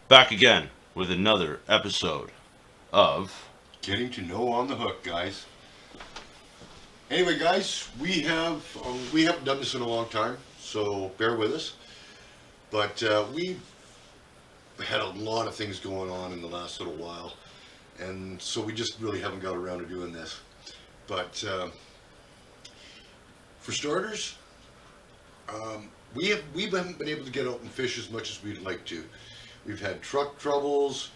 Back again with another episode of Getting to know on the hook, guys. Anyway, guys, we haven't done this in a long time, so bear with us. But we've had a lot of things going on in the last little while, and so we just really haven't got around to doing this. But for starters, we haven't been able to get out and fish as much as we'd like to. We've had truck troubles.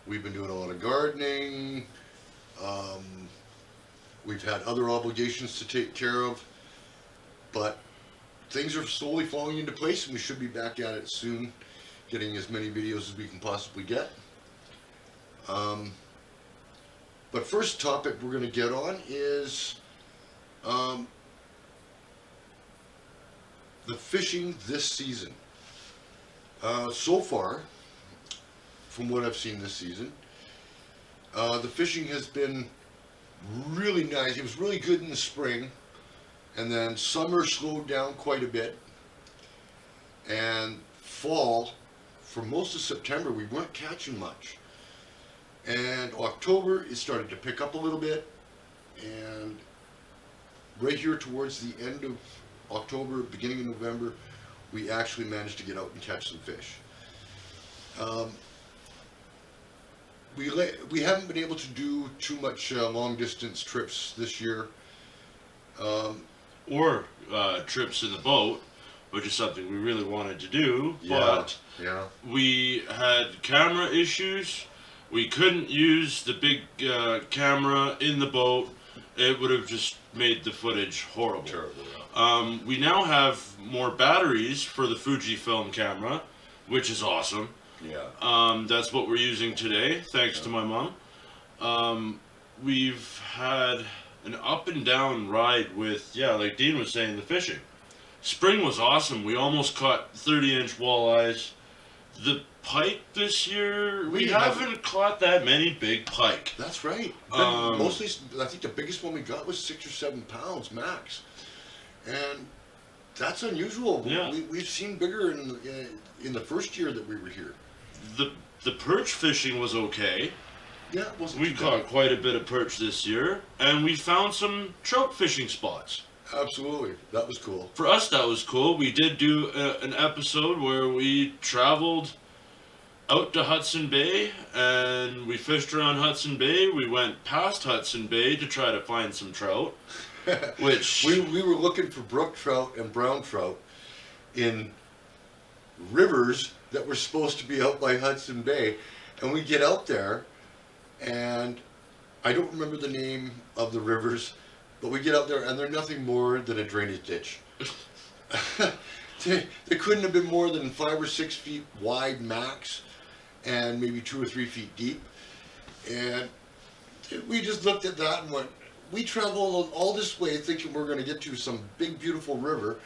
We've been doing a lot of gardening. Um, we've had other obligations to take care of, but things are slowly falling into place, and we should be back at it soon, getting as many videos as we can possibly get. Um, but first topic we're going to get on is um, the fishing this season. So far, from what I've seen this season, the fishing has been really nice. It was really good in the spring, and then summer slowed down quite a bit, and fall, for most of September, we weren't catching much. And October, it started to pick up a little bit, and right here towards the end of October, beginning of November, we actually managed to get out and catch some fish. Um, we haven't been able to do too much long distance trips this year. Um, or trips in the boat, which is something we really wanted to do, but yeah, we had camera issues. We couldn't use the big camera in the boat. It would have just made the footage horrible. terrible. We now have more batteries for the Fujifilm camera, which is awesome. Yeah. That's what we're using today, thanks to my mom. We've had an up and down ride with, like Dean was saying, the fishing. Spring was awesome. We almost caught 30-inch walleyes. The pike this year, we haven't caught that many big pike. That's right. Mostly, I think the biggest one we got was 6 or 7 pounds max, and that's unusual. Yeah. We've seen bigger in the first year that we were here. The perch fishing was okay. Yeah, it wasn't. We too caught bad. quite a bit of perch this year, and we found some trout fishing spots. Absolutely, that was cool. For us, that was cool. We did do an episode where we traveled out to Hudson Bay, and we fished around Hudson Bay. We went past Hudson Bay to try to find some trout, which... we were looking for brook trout and brown trout in rivers that were supposed to be out by Hudson Bay, and we get out there, and I don't remember the name of the rivers, but we get out there and they're nothing more than a drainage ditch. They couldn't have been more than 5 or 6 feet wide max, and maybe 2 or 3 feet deep. And we just looked at that and went, we traveled all this way thinking we're going to get to some big beautiful river,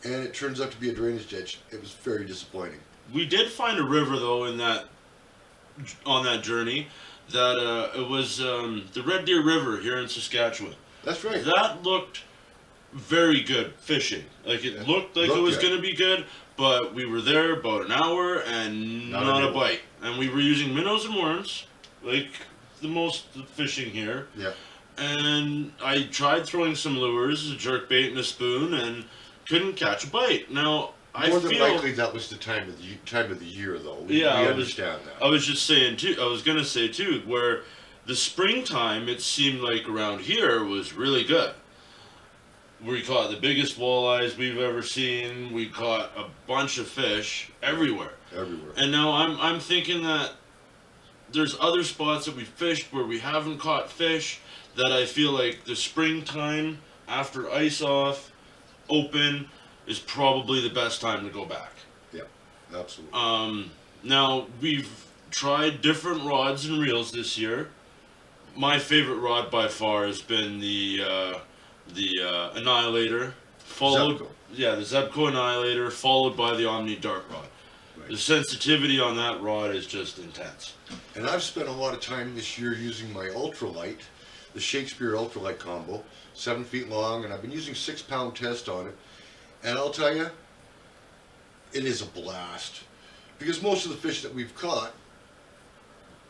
and it turns out to be a drainage ditch. It was very disappointing. We did find a river, though, on that journey, that it was the Red Deer River here in Saskatchewan. That's right. That looked very good fishing. Like, it looked like it was going to be good, but we were there about an hour and not a bite. And we were using minnows and worms, like most fishing here. Yeah. And I tried throwing some lures, a jerk bait and a spoon, and couldn't catch a bite. Now, More than likely, that was the time of the year, though. We understand that. I was just saying too. I was gonna say too, where the springtime, it seemed like around here was really good. We caught the biggest walleyes we've ever seen. We caught a bunch of fish everywhere. Everywhere. And now I'm thinking that there's other spots that we fished where we haven't caught fish. That I feel like the springtime after ice off, open, is probably the best time to go back. Yeah, absolutely. Now, we've tried different rods and reels this year. My favorite rod by far has been the Annihilator, followed Zebco. The Zebco Annihilator, followed by the Omni Dart Rod. Right. The sensitivity on that rod is just intense. And I've spent a lot of time this year using my ultralight, the Shakespeare ultralight combo, 7 feet long, and I've been using 6-pound test on it. And I'll tell you, it is a blast. Because most of the fish that we've caught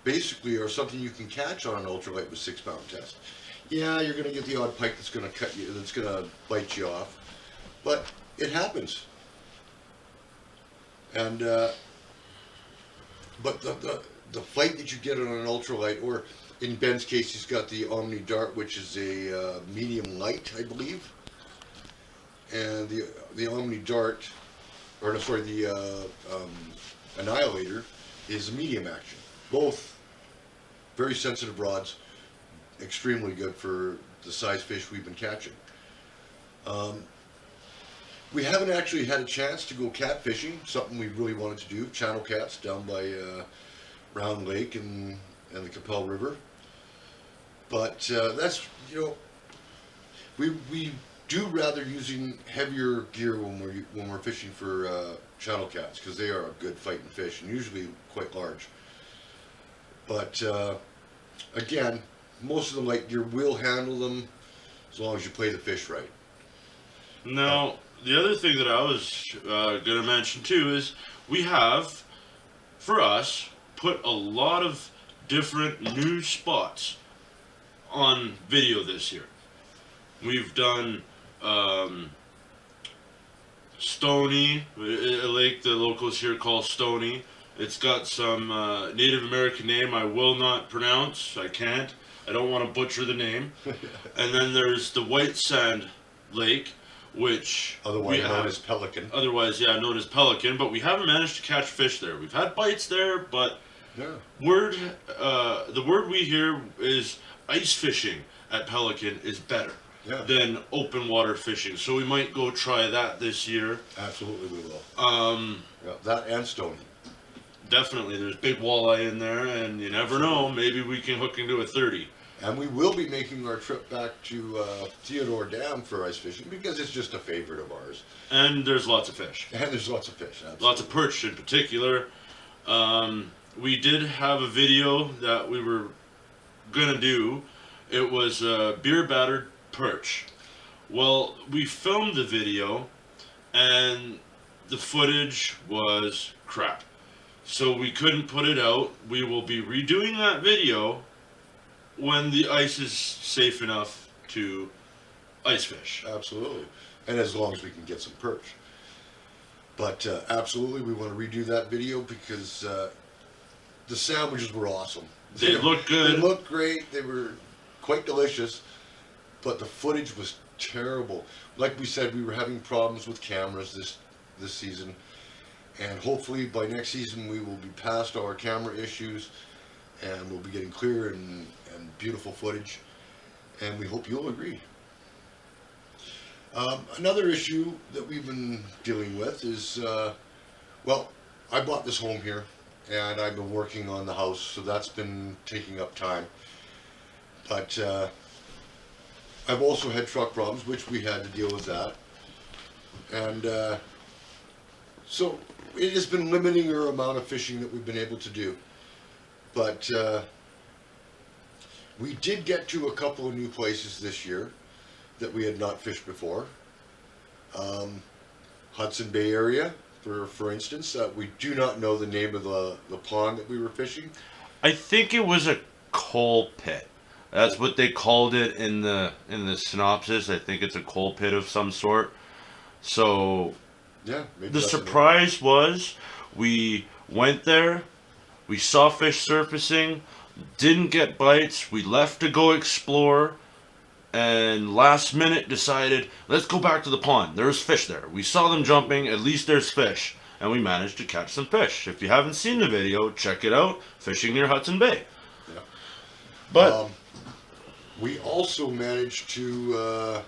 basically are something you can catch on an ultralight with 6 pound test. Yeah, you're gonna get the odd pike that's gonna cut you, that's gonna bite you off, but it happens. And but the fight that you get on an ultralight, or in Ben's case, he's got the Omni Dart, which is a medium light, I believe, and the Omni Dart, or no, sorry, the Annihilator is a medium action. Both very sensitive rods, extremely good for the size fish we've been catching. We haven't actually had a chance to go catfishing, something we really wanted to do, channel cats down by Round Lake and the Capel River. But that's, we do rather using heavier gear when we're fishing for channel cats, because they are a good fighting fish and usually quite large. But again, most of the light gear will handle them as long as you play the fish right. Now, the other thing that I was going to mention too is we have, for us, put a lot of different new spots on video this year. We've done Stony, a lake the locals here call Stony. It's got some Native American name I will not pronounce. I can't. I don't want to butcher the name. And then there's the White Sand Lake, which otherwise known as Pelican. Otherwise, yeah, known as Pelican. But we haven't managed to catch fish there. We've had bites there, but yeah. The word we hear is ice fishing at Pelican is better than open water fishing. So we might go try that this year. Absolutely, we will. Yeah, that and Stony. Definitely, there's big walleye in there, and you never know. Maybe we can hook into a 30. And we will be making our trip back to Theodore Dam for ice fishing, because it's just a favorite of ours. And there's lots of fish. And there's lots of fish, absolutely. Lots of perch in particular. We did have a video that we were going to do. It was beer battered perch. Well, we filmed the video, and the footage was crap. So we couldn't put it out. We will be redoing that video when the ice is safe enough to ice fish. Absolutely. And as long as we can get some perch. But absolutely, we want to redo that video because the sandwiches were awesome. They looked good. They looked great. They were quite delicious. But the footage was terrible. Like we said, we were having problems with cameras this season. And hopefully by next season we will be past our camera issues and we'll be getting clear and beautiful footage. And we hope you'll agree. Another issue that we've been dealing with is, well, I bought this home here and I've been working on the house, so that's been taking up time. But I've also had truck problems, which we had to deal with that. And so it has been limiting our amount of fishing that we've been able to do. But we did get to a couple of new places this year that we had not fished before. Hudson Bay area, for instance. We do not know the name of the pond that we were fishing. I think it was a coal pit. That's what they called it in the synopsis. I think it's a coal pit of some sort. So yeah, maybe the surprise was we went there, we saw fish surfacing, didn't get bites, we left to go explore, and last minute decided, let's go back to the pond. There's fish there. We saw them jumping, at least there's fish. And we managed to catch some fish. If you haven't seen the video, check it out. Fishing near Hudson Bay. Yeah. But we also managed to,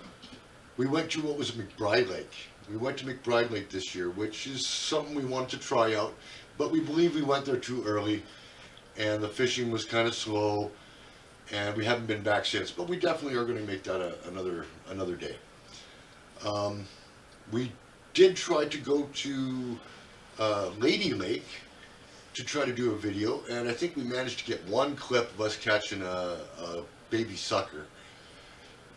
we went to what was McBride Lake. We went to McBride Lake this year, which is something we wanted to try out. But we believe we went there too early. And the fishing was kind of slow. And we haven't been back since, but we definitely are going to make that another day. We did try to go to Lady Lake to try to do a video, and I think we managed to get one clip of us catching a baby sucker.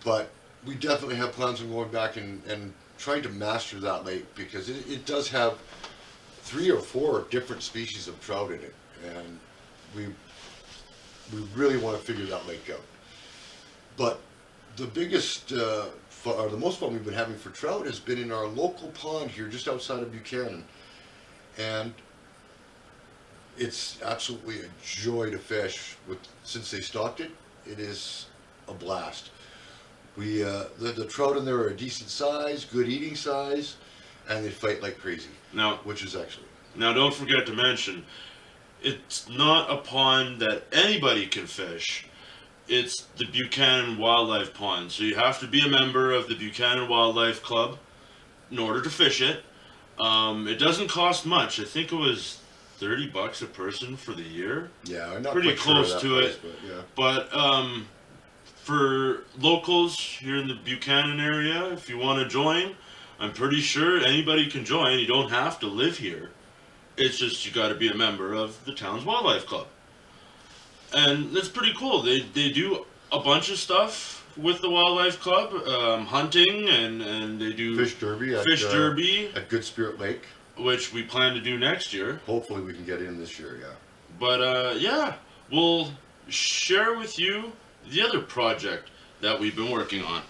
But we definitely have plans on going back and trying to master that lake, because it does have 3 or 4 different species of trout in it, and We really want to figure that lake out. But the biggest, or the most fun we've been having for trout has been in our local pond here just outside of Buchanan. And it's absolutely a joy to fish. Since they stocked it, it is a blast. The trout in there are a decent size, good eating size, and they fight like crazy. Now, which is excellent. Now, don't forget to mention, it's not a pond that anybody can fish. It's the Buchanan Wildlife Pond. So you have to be a member of the Buchanan Wildlife Club in order to fish it. It doesn't cost much. I think it was $30 a person for the year. Yeah, I'm not pretty quite close sure of that to price, it. But yeah. But for locals here in the Buchanan area, if you want to join, I'm pretty sure anybody can join. You don't have to live here. It's just you got to be a member of the town's wildlife club, and that's pretty cool. They do a bunch of stuff with the wildlife club, hunting, and they do Fish derby at Good Spirit Lake, which we plan to do next year. Hopefully we can get in this year, yeah. But yeah, we'll share with you the other project that we've been working on.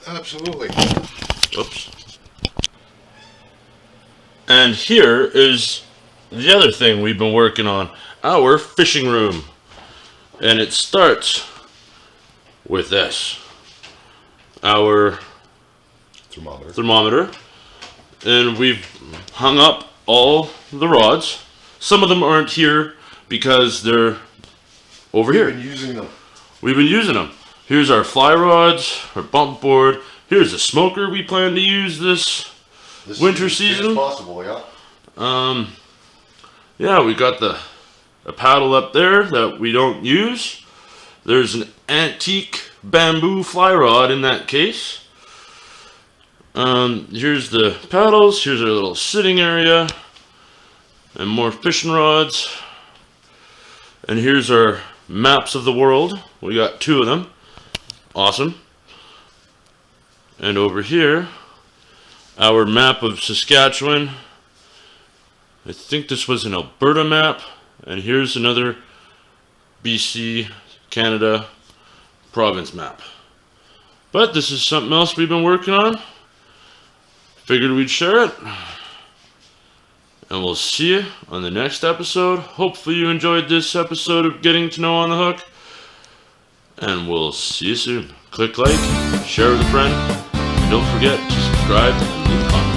Absolutely. Oops. And here is the other thing we've been working on, our fishing room. And it starts with this, our thermometer. And we've hung up all the rods. Some of them aren't here because they're over here. We've been using them. We've been using them. Here's our fly rods, our bump board. Here's a smoker we plan to use this winter season. Possible, yeah. Yeah, we got a paddle up there that we don't use. There's an antique bamboo fly rod in that case. Here's the paddles. Here's our little sitting area, and more fishing rods. And here's our maps of the world. We got 2 of them. Awesome. And over here, our map of Saskatchewan. I think this was an Alberta map. And here's another BC, Canada province map. But this is something else we've been working on. Figured we'd share it. And we'll see you on the next episode. Hopefully you enjoyed this episode of Getting to Know on the Hook. And we'll see you soon. Click like, share with a friend, and don't forget to subscribe and leave a comment.